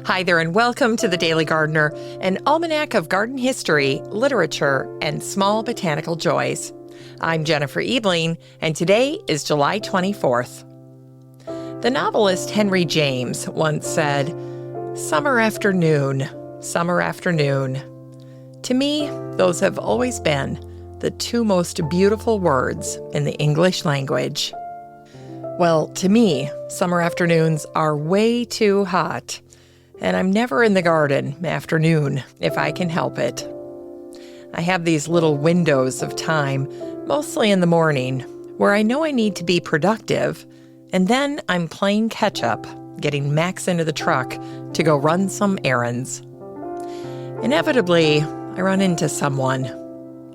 Hi there, and welcome to The Daily Gardener, an almanac of garden history, literature, and small botanical joys. I'm Jennifer Ebling, and today is July 24th. The novelist Henry James once said, "Summer afternoon, summer afternoon." To me, those have always been the two most beautiful words in the English language. Well, to me, summer afternoons are way too hot. And I'm never in the garden afternoon if I can help it. I have these little windows of time, mostly in the morning, where I know I need to be productive, and then I'm playing catch-up, getting Max into the truck to go run some errands. Inevitably, I run into someone.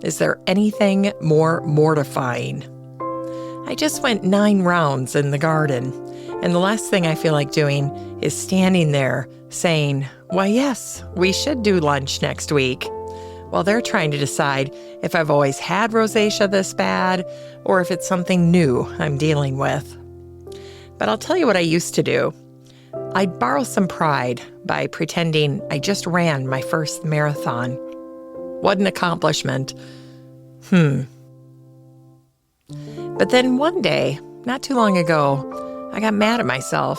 Is there anything more mortifying? I just went 9 rounds in the garden, and the last thing I feel like doing is standing there saying, "Why, yes, we should do lunch next week," while they're trying to decide if I've always had rosacea this bad or if it's something new I'm dealing with. But I'll tell you what I used to do. I'd borrow some pride by pretending I just ran my first marathon. What an accomplishment. But then one day, not too long ago, I got mad at myself.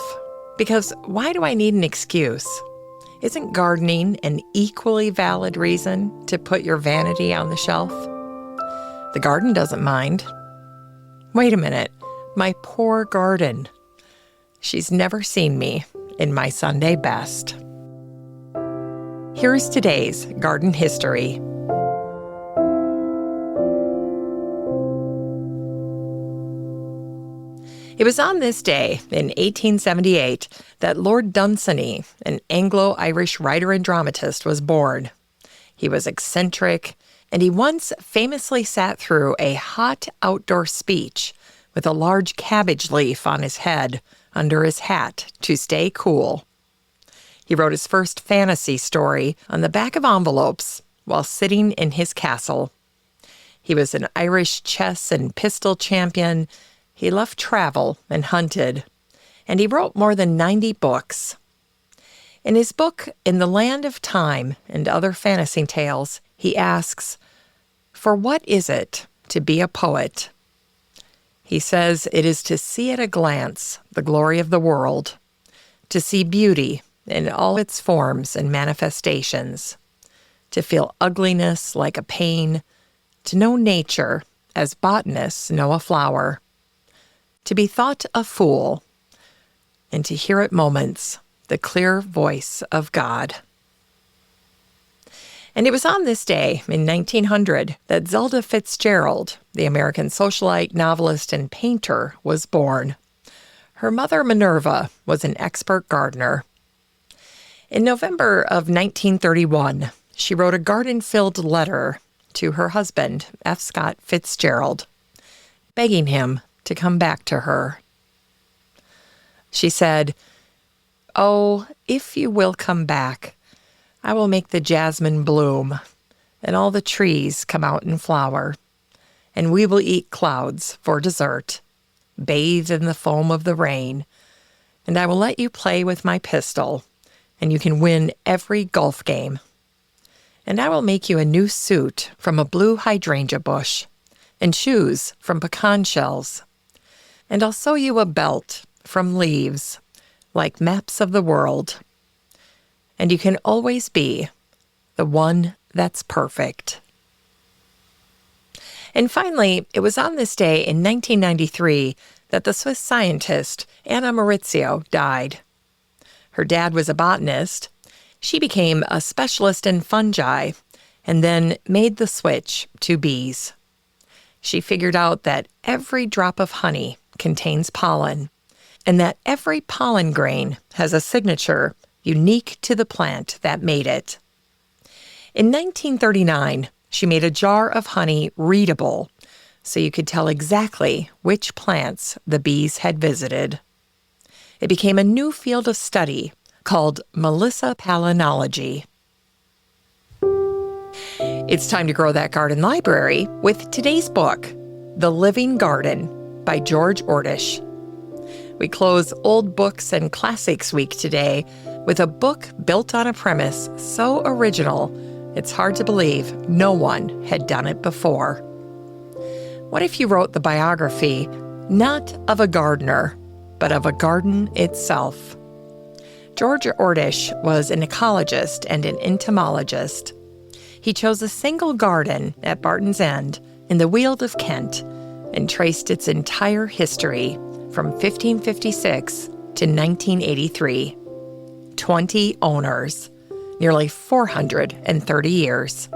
Because why do I need an excuse? Isn't gardening an equally valid reason to put your vanity on the shelf? The garden doesn't mind. Wait a minute, my poor garden. She's never seen me in my Sunday best. Here's today's garden history. It was on this day, in 1878, that Lord Dunsany, an Anglo-Irish writer and dramatist, was born. He was eccentric, and he once famously sat through a hot outdoor speech with a large cabbage leaf on his head under his hat to stay cool. He wrote his first fantasy story on the back of envelopes while sitting in his castle. He was an Irish chess and pistol champion. He loved travel and hunted, and he wrote more than 90 books. In his book, In the Land of Time and Other Fantasy Tales, he asks, "For what is it to be a poet?" He says it is to see at a glance the glory of the world, to see beauty in all its forms and manifestations, to feel ugliness like a pain, to know nature as botanists know a flower, to be thought a fool, and to hear at moments the clear voice of God. And it was on this day, in 1900, that Zelda Fitzgerald, the American socialite, novelist, and painter, was born. Her mother, Minerva, was an expert gardener. In November of 1931, she wrote a garden-filled letter to her husband, F. Scott Fitzgerald, begging him to come back to her. She said, "Oh, if you will come back, I will make the jasmine bloom, and all the trees come out in flower, and we will eat clouds for dessert, bathe in the foam of the rain, and I will let you play with my pistol, and you can win every golf game. And I will make you a new suit from a blue hydrangea bush, and shoes from pecan shells. And I'll sew you a belt from leaves, like maps of the world. And you can always be the one that's perfect." And finally, it was on this day in 1993 that the Swiss scientist Anna Maurizio died. Her dad was a botanist. She became a specialist in fungi and then made the switch to bees. She figured out that every drop of honey contains pollen, and that every pollen grain has a signature unique to the plant that made it. In 1939, she made a jar of honey readable, so you could tell exactly which plants the bees had visited. It became a new field of study called melissopollinology. It's time to grow that garden library with today's book, The Living Garden by George Ordish. We close Old Books and Classics Week today with a book built on a premise so original, it's hard to believe no one had done it before. What if you wrote the biography not of a gardener, but of a garden itself? George Ordish was an ecologist and an entomologist. He chose a single garden at Barton's End in the Weald of Kent and traced its entire history from 1556 to 1983. 20 owners, nearly 430 years.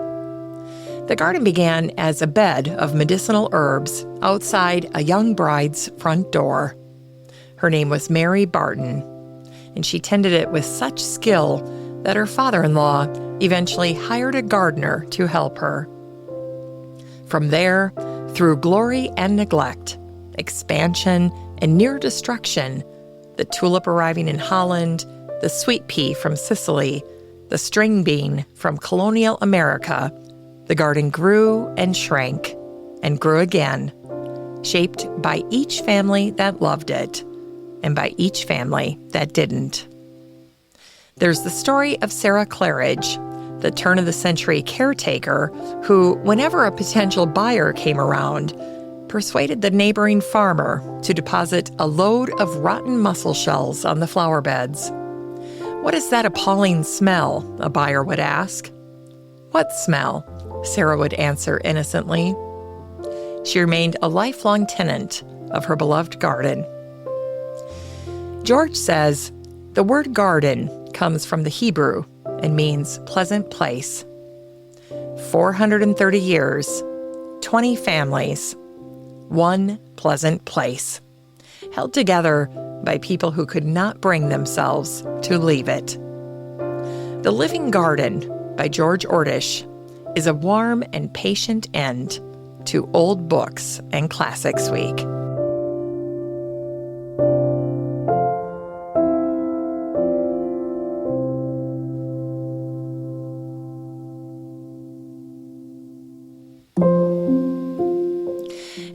The garden began as a bed of medicinal herbs outside a young bride's front door. Her name was Mary Barton, and she tended it with such skill that her father-in-law eventually hired a gardener to help her. From there, through glory and neglect, expansion and near destruction, the tulip arriving in Holland, the sweet pea from Sicily, the string bean from colonial America, the garden grew and shrank and grew again, shaped by each family that loved it and by each family that didn't. There's the story of Sarah Claridge, the turn-of-the-century caretaker who, whenever a potential buyer came around, persuaded the neighboring farmer to deposit a load of rotten mussel shells on the flower beds. "What is that appalling smell?" a buyer would ask. "What smell?" Sarah would answer innocently. She remained a lifelong tenant of her beloved garden. George says, the word garden comes from the Hebrew and means pleasant place. 430 years, 20 families, one pleasant place, held together by people who could not bring themselves to leave it. The Living Garden by George Ordish is a warm and patient end to Old Books and Classics Week.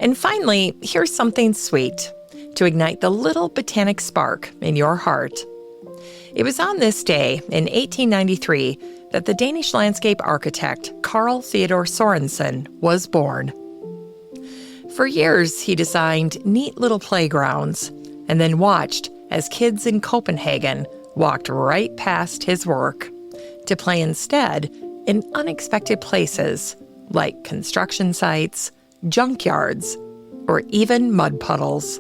And finally, here's something sweet to ignite the little botanic spark in your heart. It was on this day in 1893 that the Danish landscape architect Carl Theodor Sorensen was born. For years, he designed neat little playgrounds and then watched as kids in Copenhagen walked right past his work to play instead in unexpected places like construction sites, junkyards, or even mud puddles.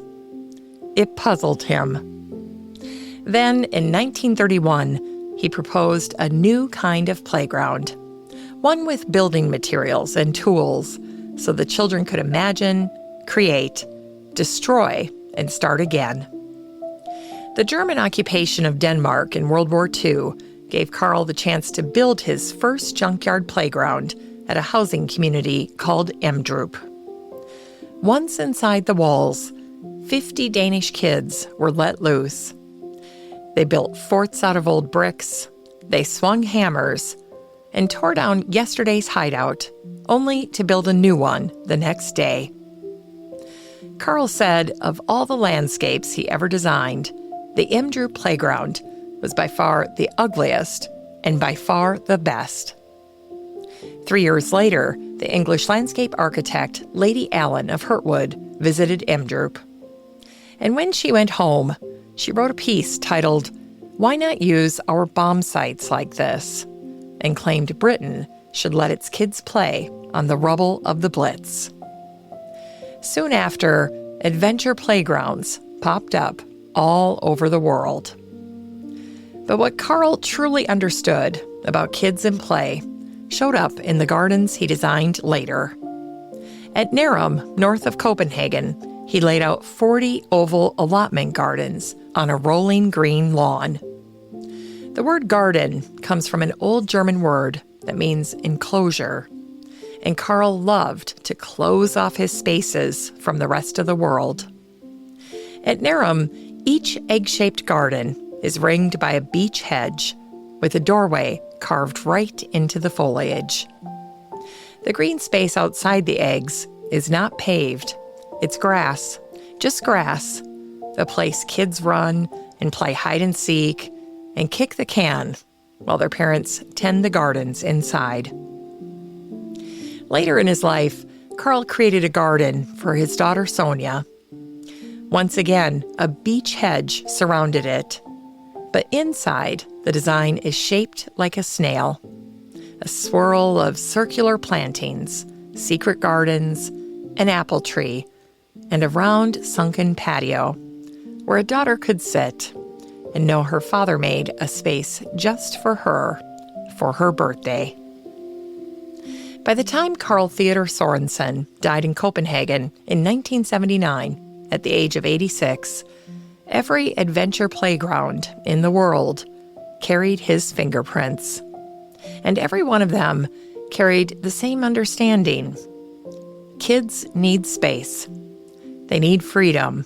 It puzzled him. Then, in 1931, he proposed a new kind of playground, one with building materials and tools so the children could imagine, create, destroy, and start again. The German occupation of Denmark in World War II gave Carl the chance to build his first junkyard playground at a housing community called Emdrup. Once inside the walls, 50 Danish kids were let loose. They built forts out of old bricks, they swung hammers, and tore down yesterday's hideout, only to build a new one the next day. Carl said of all the landscapes he ever designed, the Emdrup playground was by far the ugliest and by far the best. 3 years later, the English landscape architect Lady Allen of Hurtwood visited Emdrup. And when she went home, she wrote a piece titled, "Why Not Use Our Bomb Sites Like This?" and claimed Britain should let its kids play on the rubble of the Blitz. Soon after, adventure playgrounds popped up all over the world. But what Carl truly understood about kids and play showed up in the gardens he designed later. At Nærum, north of Copenhagen, he laid out 40 oval allotment gardens on a rolling green lawn. The word garden comes from an old German word that means enclosure, and Carl loved to close off his spaces from the rest of the world. At Nærum, each egg-shaped garden is ringed by a beech hedge with a doorway carved right into the foliage. The green space outside the eggs is not paved. It's grass, just grass, a place kids run and play hide and seek and kick the can while their parents tend the gardens inside. Later in his life, Carl created a garden for his daughter Sonia. Once again, a beech hedge surrounded it, but inside, the design is shaped like a snail. A swirl of circular plantings, secret gardens, an apple tree, and a round sunken patio where a daughter could sit and know her father made a space just for her birthday. By the time Carl Theodor Sorensen died in Copenhagen in 1979, at the age of 86, every adventure playground in the world carried his fingerprints. And every one of them carried the same understanding. Kids need space. They need freedom.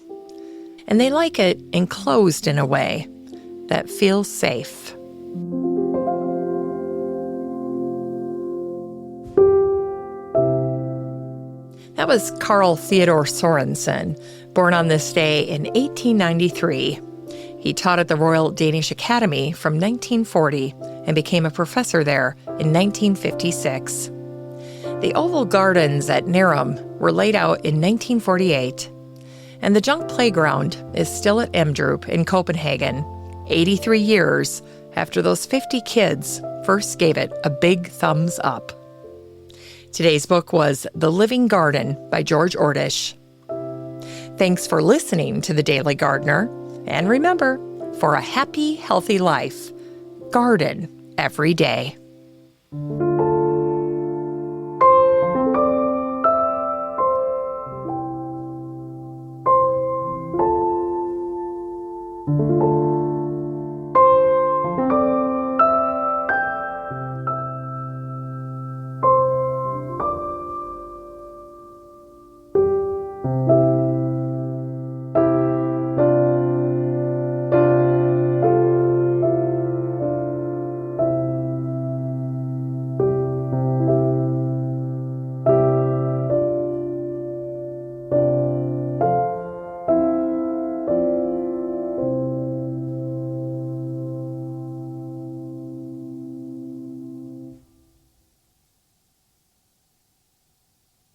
And they like it enclosed in a way that feels safe. That was Carl Theodor Sorensen, born on this day in 1893. He taught at the Royal Danish Academy from 1940 and became a professor there in 1956. The oval gardens at Nærum were laid out in 1948, and the junk playground is still at Emdrup in Copenhagen, 83 years after those 50 kids first gave it a big thumbs up. Today's book was The Living Garden by George Ordish. Thanks for listening to The Daily Gardener. And remember, for a happy, healthy life, garden every day.